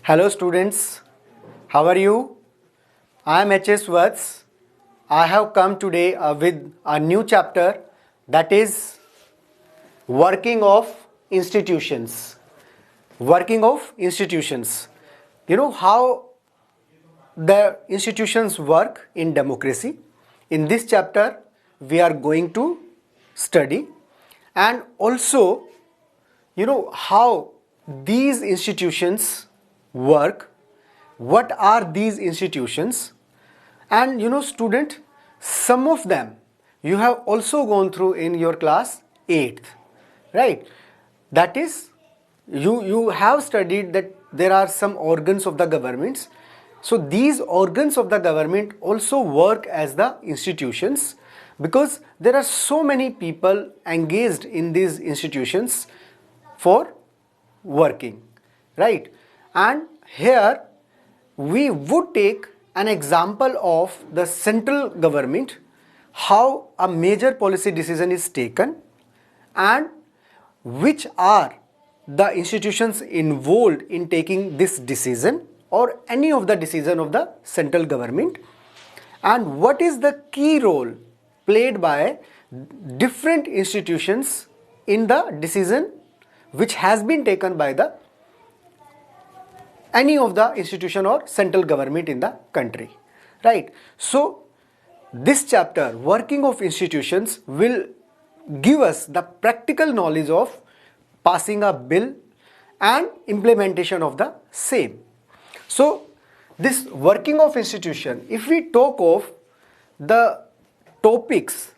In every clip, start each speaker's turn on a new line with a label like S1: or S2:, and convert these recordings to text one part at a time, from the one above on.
S1: Hello students, how are you? I am H.S.VATS. I have come today with a new chapter, that is working of institutions. Working of institutions. You know how the institutions work in democracy. In this chapter we are going to study, and also how these institutions work, what are these institutions, and student, some of them you have also gone through in your class 8th, right? That is, you have studied that there are some organs of the governments. So these organs of the government also work as the institutions, because there are so many people engaged in these institutions for working, right? And here we would take an example of the central government, how a major policy decision is taken, and which are the institutions involved in taking this decision or any of the decision of the central government, and what is the key role played by different institutions in the decision which has been taken by the any of the institution or central government in the country, right? So this chapter, working of institutions, will give us the practical knowledge of passing a bill and implementation of the same. So this working of institution, if we talk of the topics,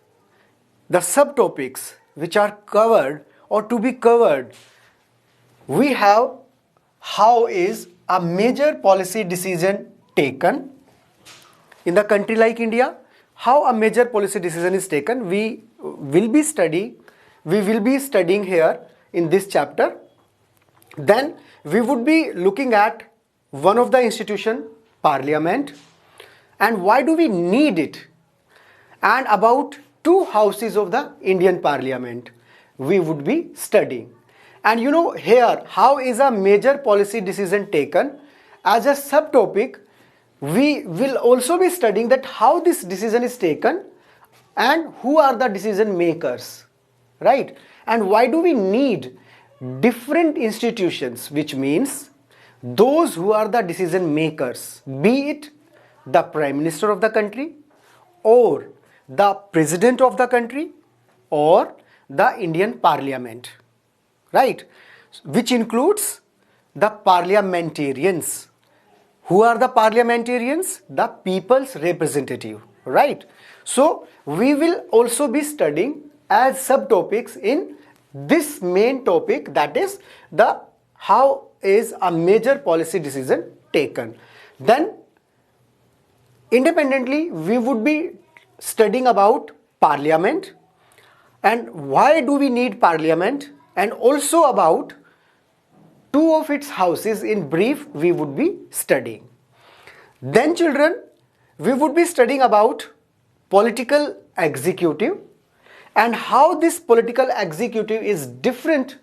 S1: the subtopics which are covered or to be covered, we have how is a major policy decision taken in the country like India. How a major policy decision is taken, we will be studying here in this chapter. Then we would be looking at one of the institution, Parliament, and why do we need it, and about two houses of the Indian Parliament we would be studying. And here, how is a major policy decision taken? As a subtopic, we will also be studying that how this decision is taken and who are the decision makers, right? And why do we need different institutions, which means those who are the decision makers, be it the Prime Minister of the country, or the President of the country, or the Indian Parliament, right? Which includes the parliamentarians. Who are the parliamentarians? The people's representative, right? So we will also be studying as subtopics in this main topic, that is the how is a major policy decision taken. Then independently we would be studying about Parliament and why do we need Parliament, and also about two of its houses in brief we would be studying. Then children, we would be studying about political executive and how this political executive is different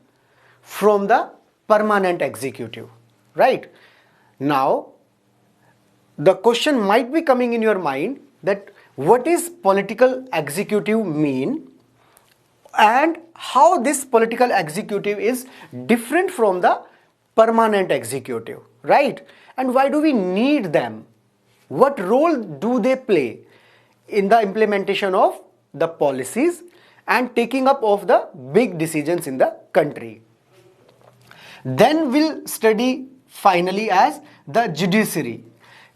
S1: from the permanent executive, right? Now the question might be coming in your mind that what is political executive mean, and how this political executive is different from the permanent executive, right? And why do we need them? What role do they play in the implementation of the policies and taking up of the big decisions in the country? Then we'll study finally as the judiciary.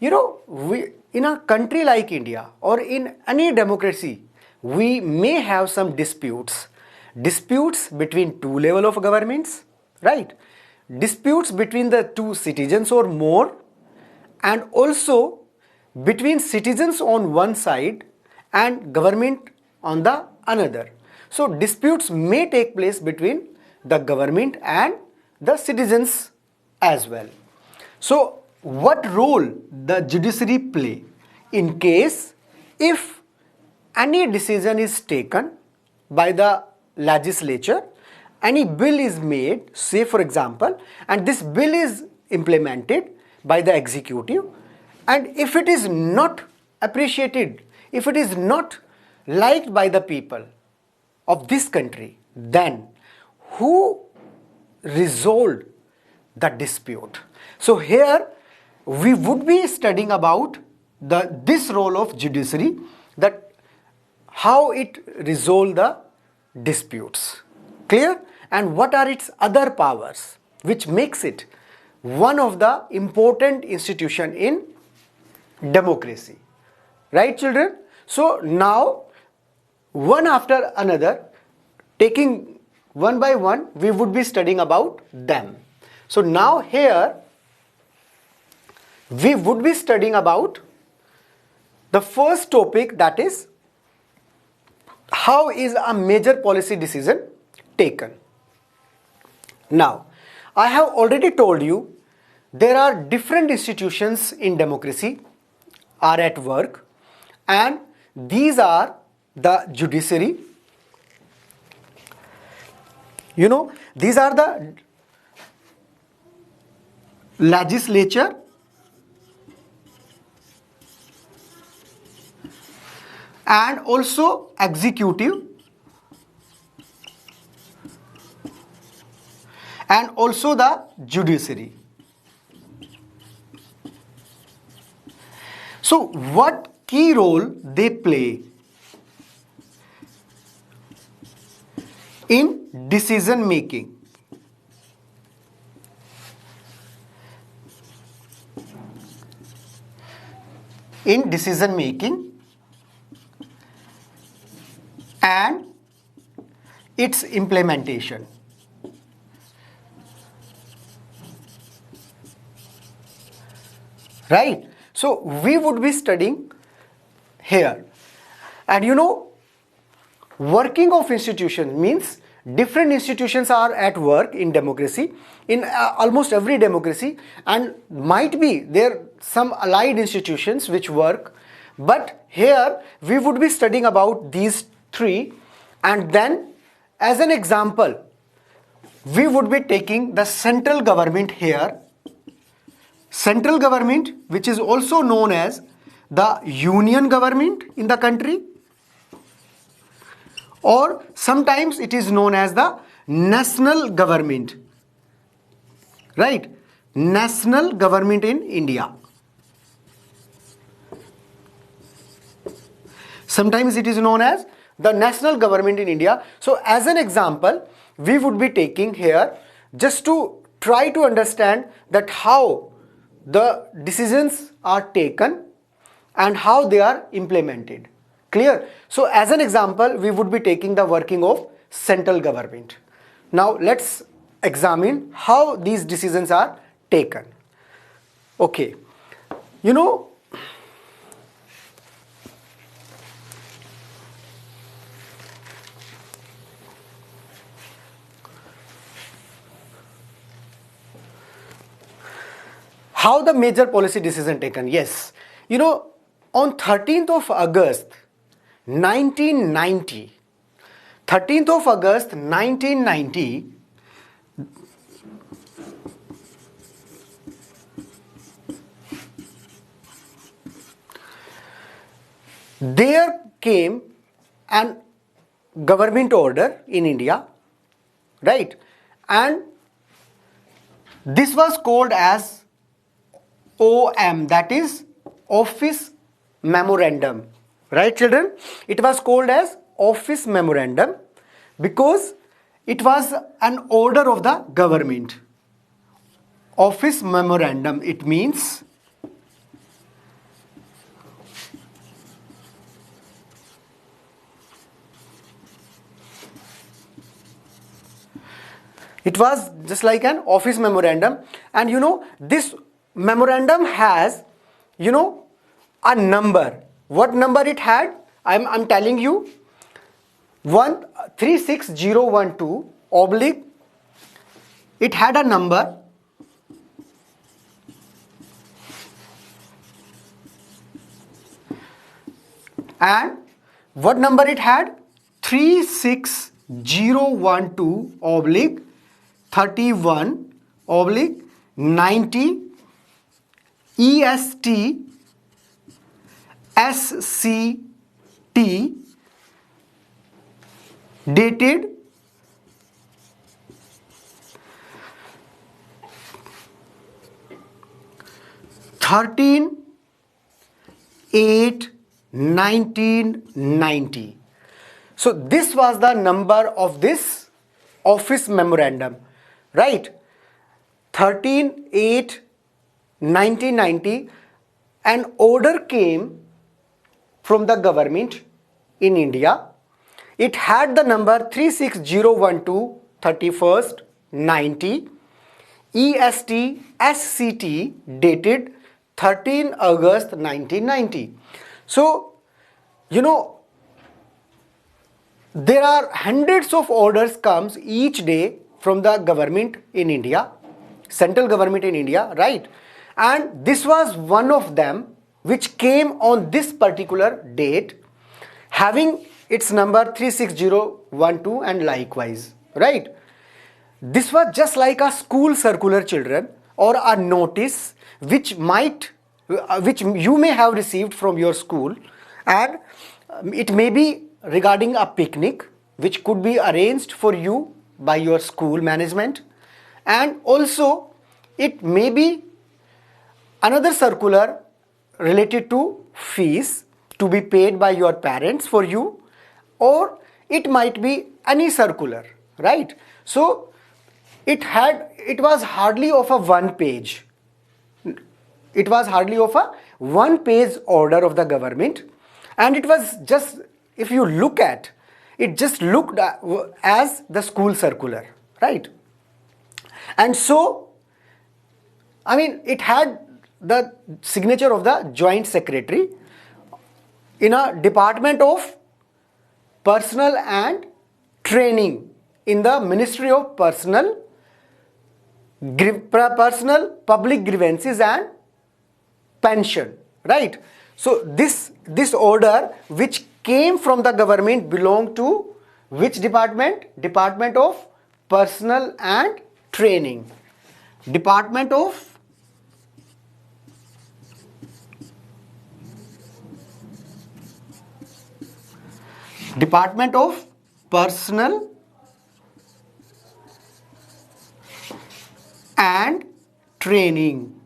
S1: We in a country like India or in any democracy, we may have some disputes between two level of governments, right? Disputes between the two citizens or more, and also between citizens on one side and government on the another. So disputes may take place between the government and the citizens as well. So what role the judiciary play in case if any decision is taken by the legislature, any bill is made, say for example, and this bill is implemented, by the executive, and if it is not appreciated, if it is not liked by the people of this country, then who resolved the dispute? So here we would be studying about this role of judiciary, that how it resolve the disputes. Clear? And what are its other powers which makes it one of the important institution in democracy. Right, children? So now, one after another, taking one by one, we would be studying about them. So now here we would be studying about the first topic, that is how is a major policy decision taken. Now, I have already told you there are different institutions in democracy are at work, and these are the judiciary. You know, these are the legislature, and also executive, and also the judiciary. So what key role they play in decision making? In decision making and its implementation. Right? So we would be studying here. And you know, working of institutions means different institutions are at work in democracy, in almost every democracy, and might be there some allied institutions which work, but here we would be studying about these three, and then as an example we would be taking the central government here. Central government, which is also known as the union government in the country, or sometimes it is known as the national government, right? National government in India. Sometimes it is known as the national government in India. So as an example, we would be taking here just to try to understand that how the decisions are taken and how they are implemented. Clear? So as an example, we would be taking the working of central government. Now let's examine how these decisions are taken. Okay, you know, how the major policy decision taken? Yes, you know, on 13th of August 1990, 13th of August 1990, there came an government order in India, right? And this was called as OM, that is Office Memorandum, right children? It was called as Office Memorandum because it was an order of the government. Office Memorandum, it means it was just like an office memorandum, and you know, this memorandum has, you know, a number. What number it had? I'm telling you, 136012 oblique, it had a number, and what number it had? 36012 oblique 31 oblique 90 E.S.T. S.C.T. dated 13/8/1990. So this was the number of this office memorandum, right? 13/8/1990. An order came from the government in India. It had the number 36012 31st 90. EST SCT dated 13 August 1990. So, there are hundreds of orders comes each day from the government in India, central government in India, right? And this was one of them which came on this particular date, having its number 36012 and likewise, right? This was just like a school circular, children, or a notice which you may have received from your school, and it may be regarding a picnic which could be arranged for you by your school management, and also it may be another circular related to fees to be paid by your parents for you, or it might be any circular, right? So it was hardly of a one page. It was hardly of a one page order of the government, and it was just, if you look at it, just looked as the school circular, right? And so, I mean, it had the signature of the joint secretary in a department of personnel and training in the Ministry of Personnel, Public Grievances and Pension, right? So this order which came from the government belonged to which department? Department of Personnel and Training. Department of Personnel and Training.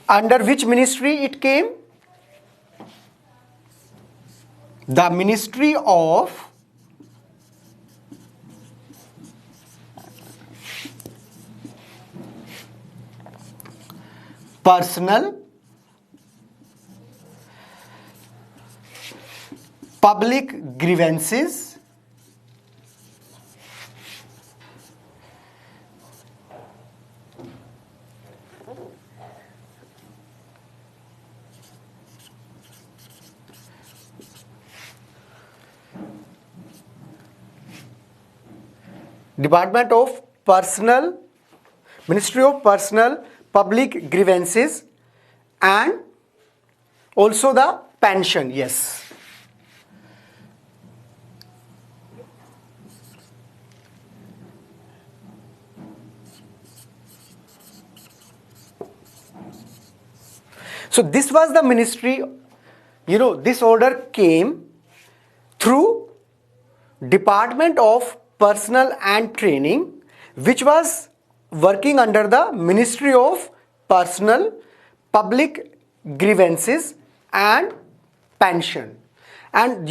S1: Under which ministry it came? The Ministry of Personnel, Public Grievances Department of Personnel, Ministry of Personnel, Public Grievances and also the pension, yes. So this was the ministry, this order came through Department of Personnel and Training, which was working under the Ministry of Personnel, Public Grievances and Pension. And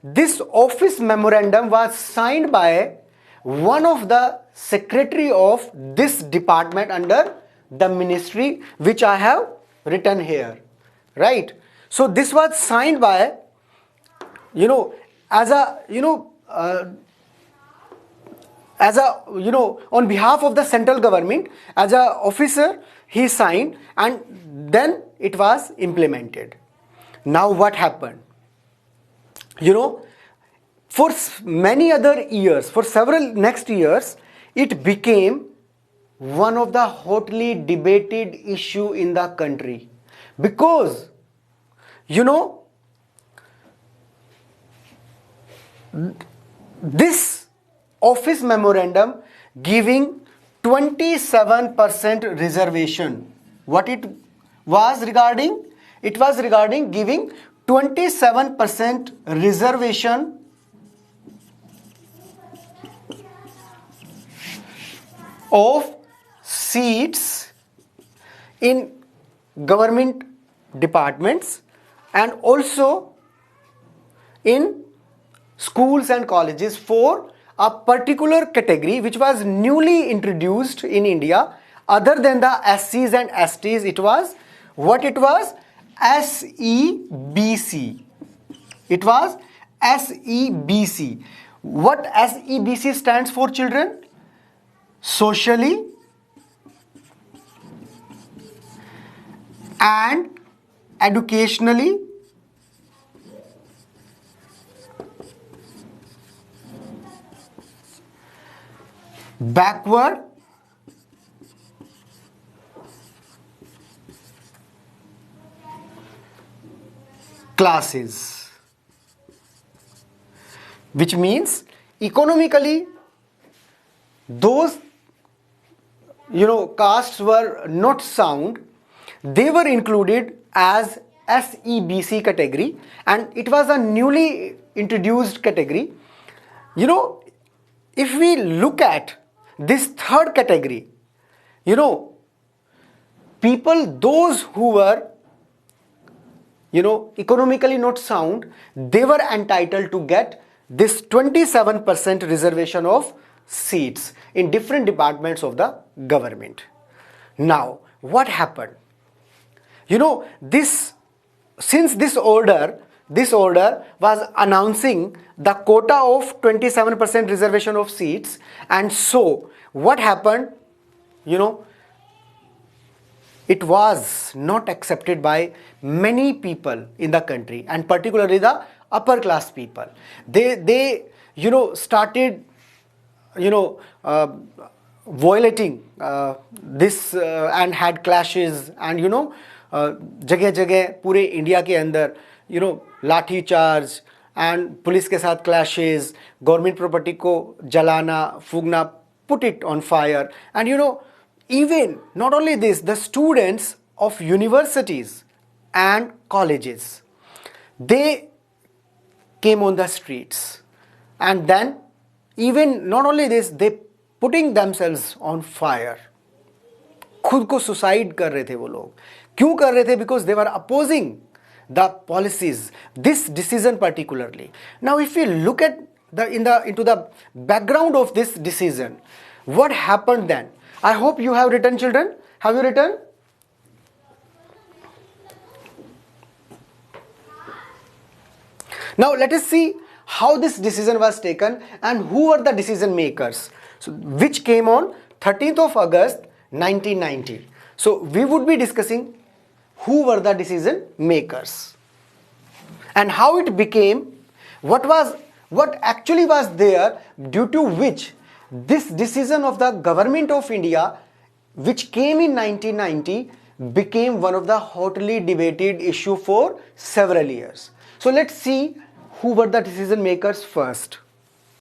S1: this office memorandum was signed by one of the secretary of this department under the ministry, which I have written here, right? So this was signed by, on behalf of the central government, as a officer he signed, and then it was implemented. Now what happened? For many other years, for several next years, it became one of the hotly debated issue in the country, because this office memorandum giving 27% reservation. What it was regarding? It was regarding giving 27% reservation of seats in government departments and also in schools and colleges for a particular category which was newly introduced in India. Other than the SCs and STs, it was what it was? SEBC. It was SEBC. What SEBC stands for, children? Socially and educationally backward classes, which means economically those castes were not sound. They were included as SEBC category, and it was a newly introduced category. If we look at this third category, people, those who were economically not sound, they were entitled to get this 27% reservation of seats in different departments of the government. Now, what happened? Since this order was announcing the quota of 27% reservation of seats, and so what happened? It was not accepted by many people in the country, and particularly the upper class people. They started violating this and had clashes, and जगह जगह पूरे India के अंदर लाठी charge and police के साथ clashes, government property को जलाना, फूंकना, put it on fire. And even not only this, the students of universities and colleges, they came on the streets, and then even not only this, they putting themselves on fire. खुद को suicide कर रहे थे वो लोग. क्यों कर रहे थे? Because they were opposing the policies, this decision particularly. Now if we look at into the background of this decision, what happened then? I hope you have written, children. Have you written? Now let us see how this decision was taken and who were the decision makers. So which came on 13th of August 1990. So we would be discussing who were the decision makers and how it became, what actually was there due to which this decision of the government of India, which came in 1990, became one of the hotly debated issue for several years. So let's see who were the decision makers first.